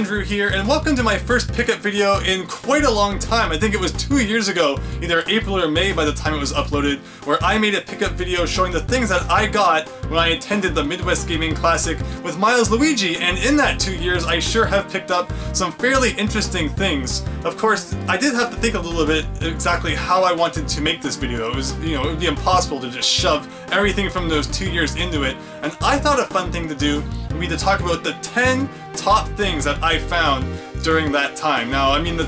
Andrew here, and welcome to my first pickup video in quite a long time. I think it was 2 years ago, either April or May by the time it was uploaded, where I made a pickup video showing the things that I got when I attended the Midwest Gaming Classic with Miles Luigi, and in that 2 years I sure have picked up some fairly interesting things. Of course, I did have to think a little bit exactly how I wanted to make this video. It was, it would be impossible to just shove everything from those 2 years into it, and I thought a fun thing to do would be to talk about the 10 top things that I found during that time. Now, I mean, the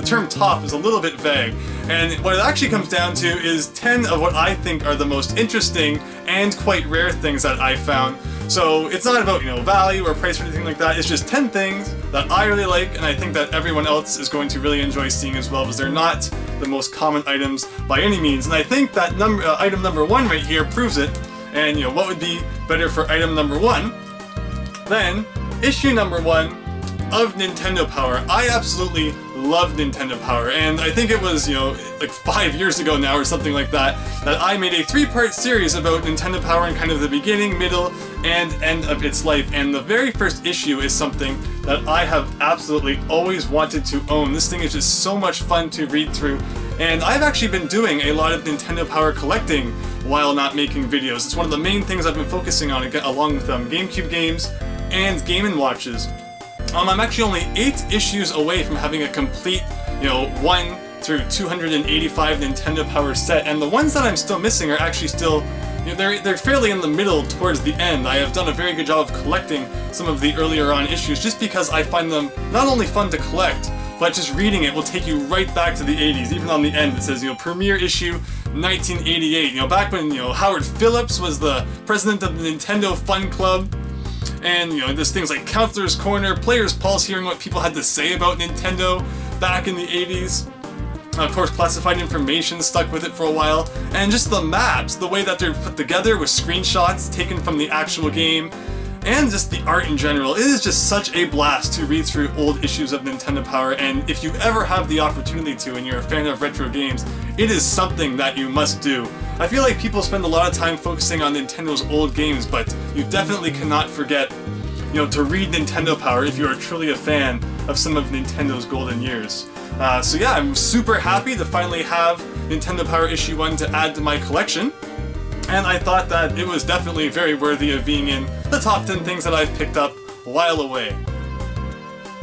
term top is a little bit vague, and what it actually comes down to is 10 of what I think are the most interesting and quite rare things that I found. So it's not about, value or price or anything like that. It's just 10 things that I really like, and I think that everyone else is going to really enjoy seeing as well, because they're not the most common items by any means. And I think that item number 1 right here proves it. And what would be better for item number 1 than issue number 1 of Nintendo Power. I absolutely love Nintendo Power, and I think it was, like 5 years ago now or something like that, that I made a 3-part series about Nintendo Power and kind of the beginning, middle, and end of its life. And the very first issue is something that I have absolutely always wanted to own. This thing is just so much fun to read through, and I've actually been doing a lot of Nintendo Power collecting while not making videos. It's one of the main things I've been focusing on, along with GameCube games and Game & Watches. I'm actually only 8 issues away from having a complete, 1 through 285 Nintendo Power set, and the ones that I'm still missing are actually still, they're fairly in the middle towards the end. I have done a very good job of collecting some of the earlier on issues just because I find them not only fun to collect, but just reading it will take you right back to the 80s. Even on the end it says, premiere issue 1988, back when, Howard Phillips was the president of the Nintendo Fun Club. And, there's things like Counselor's Corner, Player's Pulse, hearing what people had to say about Nintendo back in the 80s. Of course, classified information stuck with it for a while. And just the maps, the way that they're put together with screenshots taken from the actual game, and just the art in general. It is just such a blast to read through old issues of Nintendo Power, and if you ever have the opportunity to and you're a fan of retro games, it is something that you must do. I feel like people spend a lot of time focusing on Nintendo's old games, but you definitely cannot forget, to read Nintendo Power if you are truly a fan of some of Nintendo's golden years. So yeah, I'm super happy to finally have Nintendo Power issue 1 to add to my collection. And I thought that it was definitely very worthy of being in the top 10 things that I've picked up while away.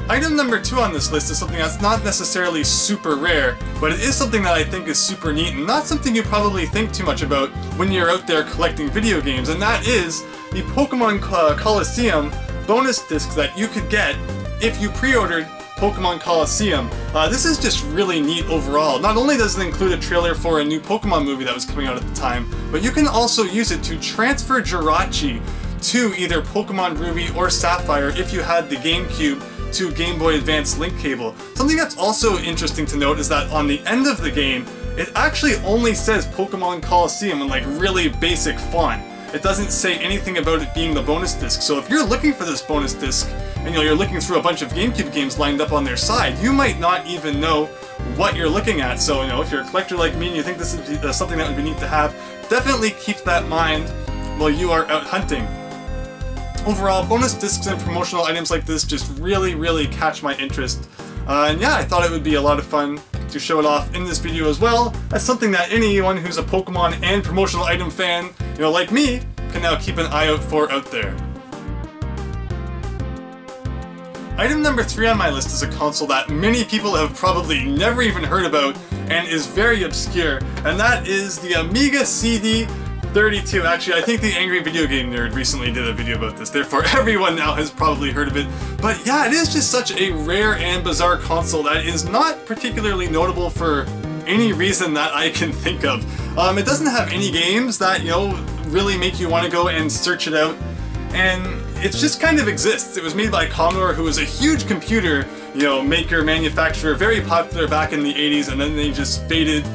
Item number 2 on this list is something that's not necessarily super rare, but it is something that I think is super neat and not something you probably think too much about when you're out there collecting video games, and that is the Pokemon Colosseum bonus discs that you could get if you pre-ordered Pokemon Colosseum. This is just really neat overall. Not only does it include a trailer for a new Pokemon movie that was coming out at the time, but you can also use it to transfer Jirachi to either Pokemon Ruby or Sapphire if you had the GameCube to Game Boy Advance link cable. Something that's also interesting to note is that on the end of the game, it actually only says Pokemon Colosseum in like really basic font. It doesn't say anything about it being the bonus disc, so if you're looking for this bonus disc, and you're looking through a bunch of GameCube games lined up on their side, you might not even know what you're looking at. So, if you're a collector like me and you think this is something that would be neat to have, definitely keep that in mind while you are out hunting. Overall, bonus discs and promotional items like this just really catch my interest. And yeah, I thought it would be a lot of fun to show it off in this video as well. That's something that anyone who's a Pokemon and promotional item fan, like me, can now keep an eye out for out there. Item number 3 on my list is a console that many people have probably never even heard about and is very obscure, and that is the Amiga CD32. Actually, I think the Angry Video Game Nerd recently did a video about this, therefore everyone now has probably heard of it. But yeah, it is just such a rare and bizarre console that is not particularly notable for any reason that I can think of. It doesn't have any games that, really make you want to go and search it out, and it just kind of exists. It was made by Commodore, who was a huge computer, maker, manufacturer, very popular back in the 80s, and then they just faded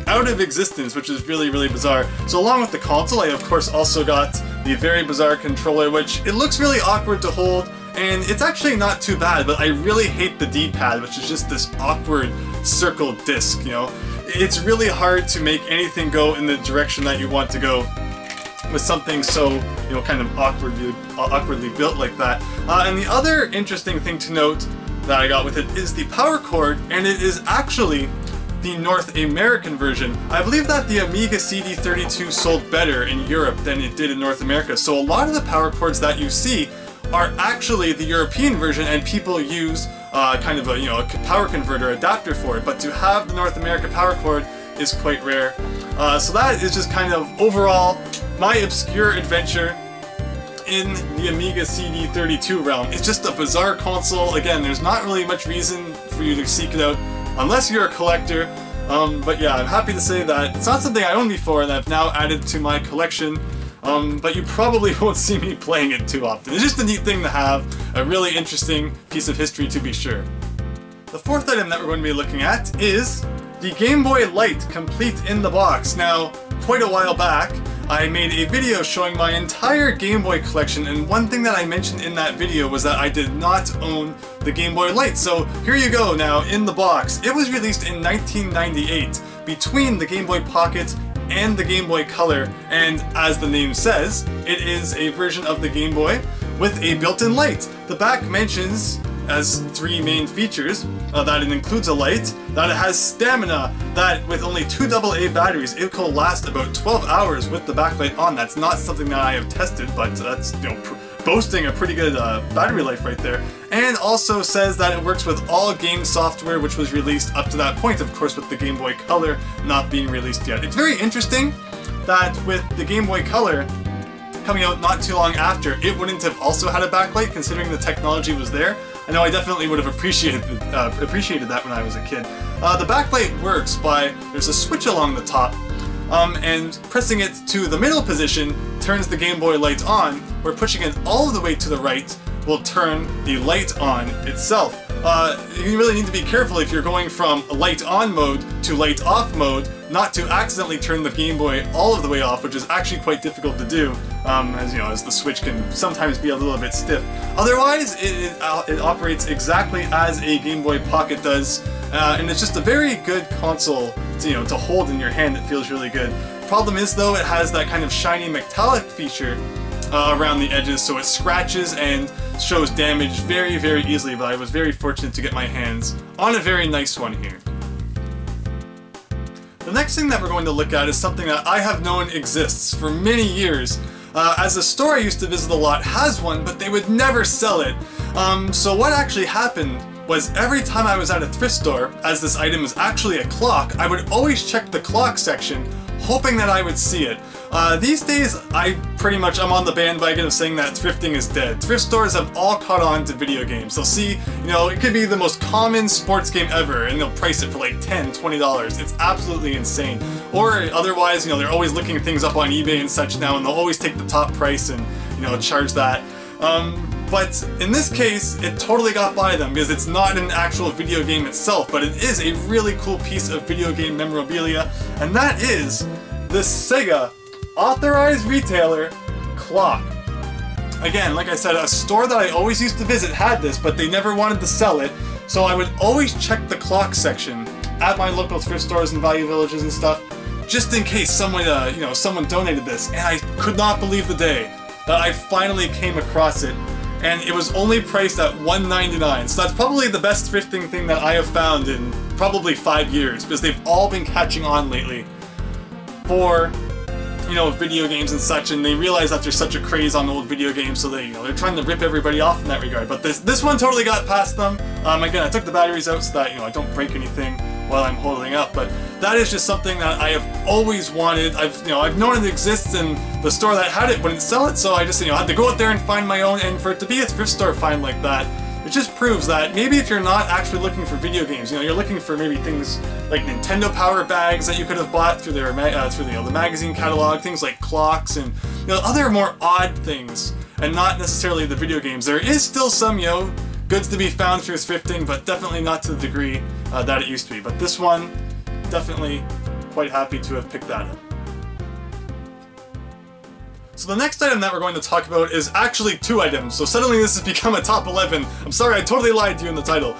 out of existence, which is really bizarre. So along with the console, I of course also got the very bizarre controller, which it looks really awkward to hold, and it's actually not too bad, but I really hate the D-pad, which is just this awkward circle disc, It's really hard to make anything go in the direction that you want to go. with something so, you know, kind of awkwardly built like that. And the other interesting thing to note that I got with it is the power cord, and it is actually the North American version. I believe that the Amiga CD32 sold better in Europe than it did in North America, so a lot of the power cords that you see are actually the European version, and people use kind of a, you know, a power converter adapter for it, but to have the North America power cord is quite rare. So that is just kind of overall my obscure adventure in the Amiga CD32 realm. It's just a bizarre console. Again, there's not really much reason for you to seek it out unless you're a collector. But yeah, I'm happy to say that it's not something I owned before and I've now added to my collection. But you probably won't see me playing it too often. It's just a neat thing to have, a really interesting piece of history to be sure. The fourth item that we're going to be looking at is the Game Boy Light, complete in the box. Now, quite a while back, I made a video showing my entire Game Boy collection, and one thing that I mentioned in that video was that I did not own the Game Boy Light. So here you go now, in the box. It was released in 1998, between the Game Boy Pocket and the Game Boy Color, and as the name says, it is a version of the Game Boy with a built-in light. The back mentions as three main features, that it includes a light, that it has stamina, that with only 2 AA batteries it will last about 12 hours with the backlight on. That's not something that I have tested, but that's, you know, boasting a pretty good battery life right there. And also says that it works with all game software which was released up to that point, of course with the Game Boy Color not being released yet. It's very interesting that with the Game Boy Color coming out not too long after, it wouldn't have also had a backlight considering the technology was there. I know I definitely would have appreciated that when I was a kid. The backlight works by, there's a switch along the top, and pressing it to the middle position turns the Game Boy Light on, where pushing it all the way to the right will turn the light on itself. You really need to be careful if you're going from light on mode to light off mode, not to accidentally turn the Game Boy all of the way off, which is actually quite difficult to do, as you know, as the switch can sometimes be a little bit stiff. Otherwise, it operates exactly as a Game Boy Pocket does, and it's just a very good console to, you know, to hold in your hand. It feels really good. Problem is though, it has that kind of shiny metallic feature around the edges, so it scratches and shows damage very, very easily, but I was very fortunate to get my hands on a very nice one here. The next thing that we're going to look at is something that I have known exists for many years. As a store I used to visit a lot has one, but they would never sell it. So what actually happened was every time I was at a thrift store, as this item is actually a clock, I would always check the clock section, hoping that I would see it. These days, I'm on the bandwagon of saying that thrifting is dead. Thrift stores have all caught on to video games. They'll see, you know, it could be the most common sports game ever, and they'll price it for like $10, $20. It's absolutely insane. Or otherwise, you know, they're always looking things up on eBay and such now, and they'll always take the top price and, you know, charge that. But in this case, it totally got by them because it's not an actual video game itself, but it is a really cool piece of video game memorabilia, and that is the Sega Authorized Retailer Clock. Again, like I said, a store that I always used to visit had this, but they never wanted to sell it, so I would always check the clock section at my local thrift stores and value villages and stuff, just in case someone, you know, someone donated this, and I could not believe the day that I finally came across it, and it was only priced at $1.99, so that's probably the best thrifting thing that I have found in probably 5 years, because they've all been catching on lately for, you know, video games and such, and they realize that there's such a craze on old video games, so they, you know, they're trying to rip everybody off in that regard. But this one totally got past them. Again, I took the batteries out so that, you know, I don't break anything while I'm holding up, but that is just something that I have always wanted. I've known it exists, and the store that had it wouldn't sell it, so I just, you know, had to go out there and find my own, and for it to be a thrift store find like that, it just proves that maybe if you're not actually looking for video games, you know, you're looking for maybe things like Nintendo power bags that you could have bought through their the magazine catalog, things like clocks and, you know, other more odd things, and not necessarily the video games. There is still some, you know, goods to be found through thrifting, but definitely not to the degree that it used to be. But this one, definitely quite happy to have picked that up. So the next item that we're going to talk about is actually 2 items, so suddenly this has become a top 11. I'm sorry, I totally lied to you in the title.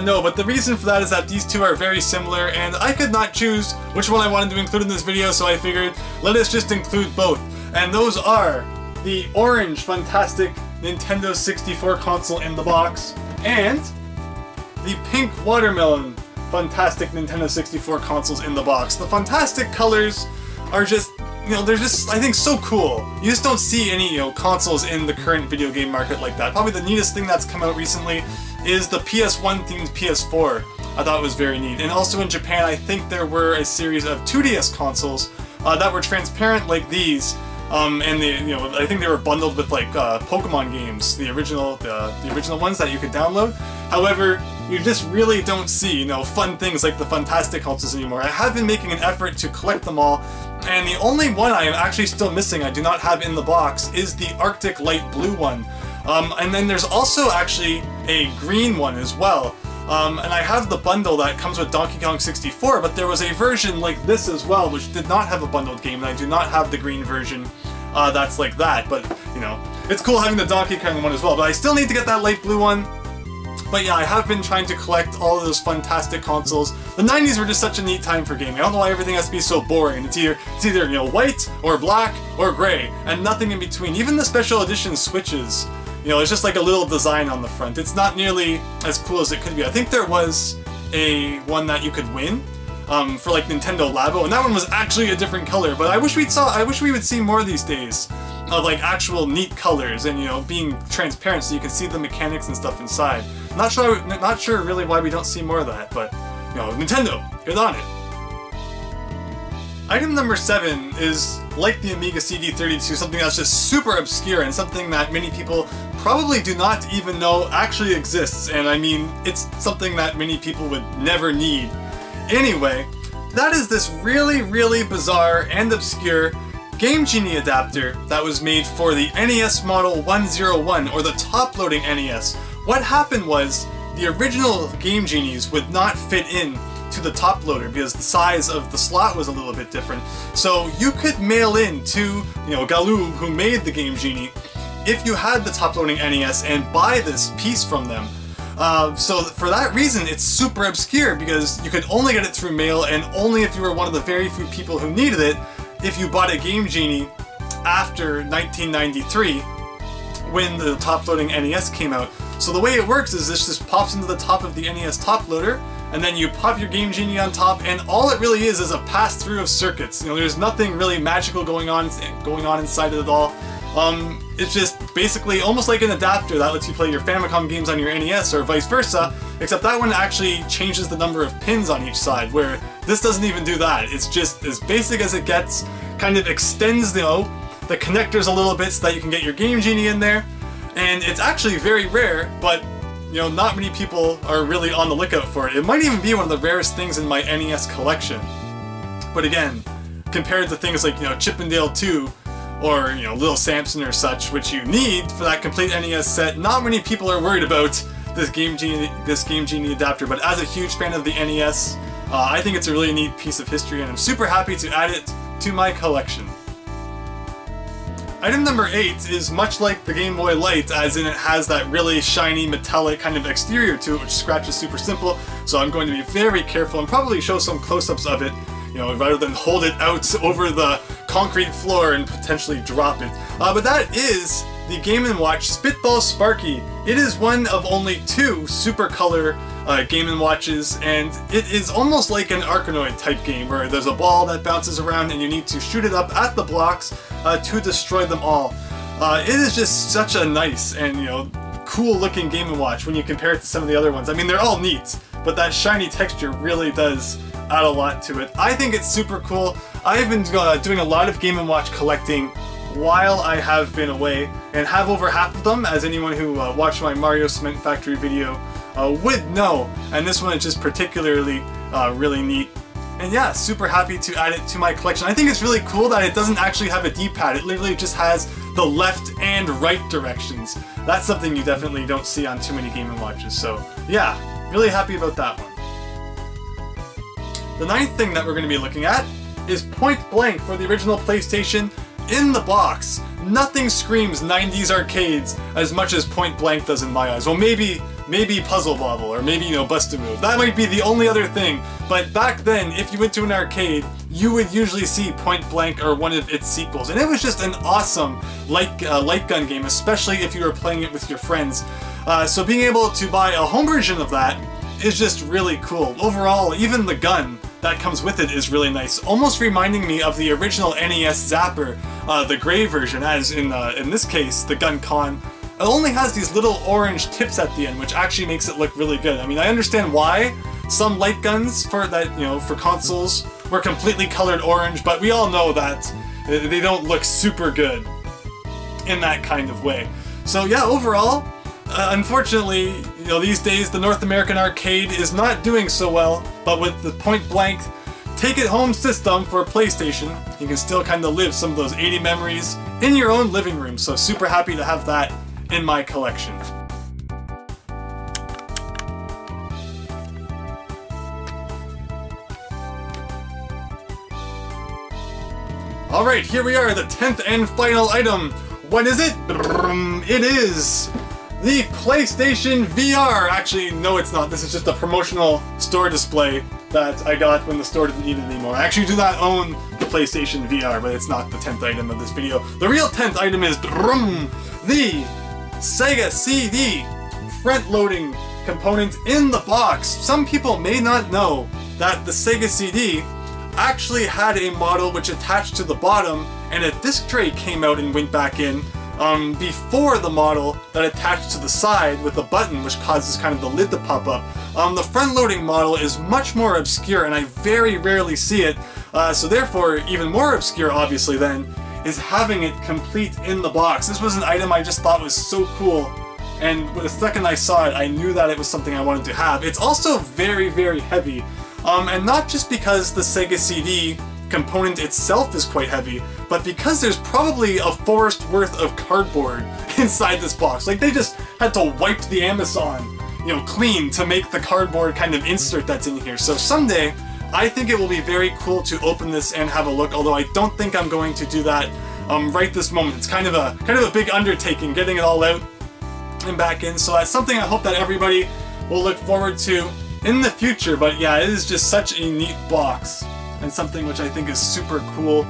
No, but the reason for that is that these 2 are very similar, and I could not choose which one I wanted to include in this video, so I figured, let us just include both. and those are the orange fantastic Nintendo 64 console in the box, and the pink watermelon fantastic Nintendo 64 consoles in the box. The fantastic colors are just, you know, they're just, I think, so cool. You just don't see any, you know, consoles in the current video game market like that. Probably the neatest thing that's come out recently is the PS1 themed PS4. I thought it was very neat. And also in Japan, I think there were a series of 2DS consoles that were transparent like these. And they, you know, I think they were bundled with like Pokemon games, the original ones that you could download. However, you just really don't see, you know, fun things like the fantastic consoles anymore. I have been making an effort to collect them all, and the only one I am actually still missing, I do not have in the box, is the Arctic Light Blue one. And then there's also actually a green one as well. And I have the bundle that comes with Donkey Kong 64, but there was a version like this as well, which did not have a bundled game, and I do not have the green version that's like that. But, you know, it's cool having the Donkey Kong one as well, but I still need to get that light blue one. But yeah, I have been trying to collect all of those fantastic consoles. The 90s were just such a neat time for gaming. I don't know why everything has to be so boring. It's either, you know, white, or black, or gray, and nothing in between. Even the special edition Switches, you know, it's just like a little design on the front. It's not nearly as cool as it could be. I think there was one that you could win for like Nintendo Labo, and that one was actually a different color. But I wish we would see more these days of like actual neat colors and, you know, being transparent so you can see the mechanics and stuff inside. Not sure really why we don't see more of that, but, you know, Nintendo, get on it. Item number 7 is, like the Amiga CD32, something that's just super obscure and something that many people probably do not even know actually exists, and I mean, it's something that many people would never need. Anyway, that is this really, really bizarre and obscure Game Genie adapter that was made for the NES Model 101, or the top-loading NES. What happened was, the original Game Genies would not fit in to the top loader because the size of the slot was a little bit different. So you could mail in to, you know, Galoob, who made the Game Genie, if you had the top-loading NES, and buy this piece from them. So for that reason, it's super obscure, because you could only get it through mail, and only if you were one of the very few people who needed it, if you bought a Game Genie after 1993, when the top-loading NES came out. So the way it works is this just pops into the top of the NES top loader, and then you pop your Game Genie on top, and all it really is a pass-through of circuits. You know, there's nothing really magical going on inside it at all. It's just basically almost like an adapter that lets you play your Famicom games on your NES, or vice versa, except that one actually changes the number of pins on each side, where this doesn't even do that. It's just as basic as it gets, kind of extends, you know, the connectors a little bit so that you can get your Game Genie in there, and it's actually very rare, but, you know, not many people are really on the lookout for it. It might even be one of the rarest things in my NES collection. But again, compared to things like, you know, Chip 'n Dale 2, or, you know, Little Samson or such, which you need for that complete NES set, not many people are worried about this Game Genie adapter. But as a huge fan of the NES, I think it's a really neat piece of history, and I'm super happy to add it to my collection. Item number 8 is much like the Game Boy Light, as in it has that really shiny metallic kind of exterior to it, which scratches super simple, so I'm going to be very careful and probably show some close-ups of it, you know, rather than hold it out over the concrete floor and potentially drop it. But that is the Game & Watch Spitball Sparky. It is one of only 2 Super Color Game & Watches, and it is almost like an Arkanoid type game, where there's a ball that bounces around and you need to shoot it up at the blocks to destroy them all. It is just such a nice and, you know, cool looking Game & Watch when you compare it to some of the other ones. I mean, they're all neat, but that shiny texture really does add a lot to it. I think it's super cool. I have been doing a lot of Game & Watch collecting while I have been away, and have over half of them, as anyone who watched my Mario Cement Factory video would know, and this one is just particularly really neat. And yeah, super happy to add it to my collection. I think it's really cool that it doesn't actually have a D-pad, it literally just has the left and right directions. That's something you definitely don't see on too many Game & Watches, so yeah, really happy about that one. The 9th thing that we're going to be looking at is Point Blank for the original PlayStation in the box. Nothing screams 90s arcades as much as Point Blank does in my eyes. Well, maybe maybe Puzzle Bobble, or maybe, you know, Bust-A-Move. That might be the only other thing. But back then, if you went to an arcade, you would usually see Point Blank or one of its sequels. And it was just an awesome light gun game, especially if you were playing it with your friends. So being able to buy a home version of that is just really cool. Overall, even the gun that comes with it is really nice, almost reminding me of the original NES Zapper, the gray version, as in this case, the Gun Con. It only has these little orange tips at the end, which actually makes it look really good. I mean, I understand why some light guns for that, you know, for consoles were completely colored orange, but we all know that they don't look super good in that kind of way. So yeah, overall, unfortunately, you know, these days the North American arcade is not doing so well, but with the Point Blank take-it-home system for PlayStation, you can still kind of live some of those 80 memories in your own living room, so super happy to have that in my collection. Alright, here we are, the 10th and final item. What is it? It is the PlayStation VR! Actually, no it's not. This is just a promotional store display that I got when the store didn't need it anymore. I actually do not own the PlayStation VR, but it's not the 10th item of this video. The real 10th item is the Sega CD front-loading component in the box. Some people may not know that the Sega CD actually had a model which attached to the bottom, and a disc tray came out and went back in before the model that attached to the side with a button which causes kind of the lid to pop up. The front-loading model is much more obscure, and I very rarely see it, so therefore even more obscure obviously then is having it complete in the box. This was an item I just thought was so cool, and the second I saw it I knew that it was something I wanted to have. It's also very, very heavy, and not just because the Sega CD component itself is quite heavy, but because there's probably a forest worth of cardboard inside this box. Like, they just had to wipe the Amazon, you know, clean to make the cardboard kind of insert that's in here. So someday, I think it will be very cool to open this and have a look, although I don't think I'm going to do that right this moment. It's kind of a big undertaking getting it all out and back in, so that's something I hope that everybody will look forward to in the future. But yeah, it is just such a neat box and something which I think is super cool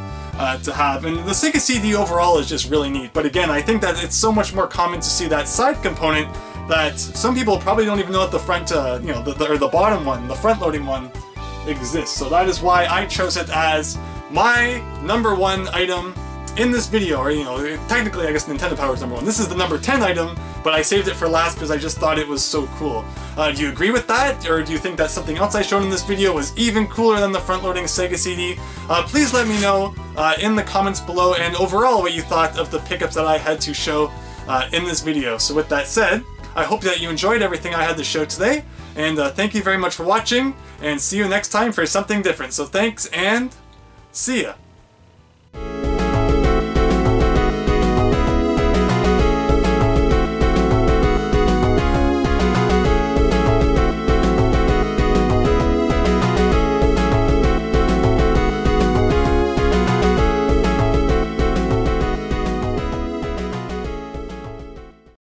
to have. And the Sega CD overall is just really neat, but again, I think that it's so much more common to see that side component that some people probably don't even know that the front, you know, or the bottom one, the front-loading one, exists. So that is why I chose it as my #1 item in this video, or, you know, technically I guess Nintendo Power is #1. This is the number 10 item, but I saved it for last because I just thought it was so cool. Do you agree with that, or do you think that something else I showed in this video was even cooler than the front-loading Sega CD? Please let me know in the comments below, and overall what you thought of the pickups that I had to show in this video. So with that said, I hope that you enjoyed everything I had to show today, and thank you very much for watching, and see you next time for something different. So thanks, and see ya!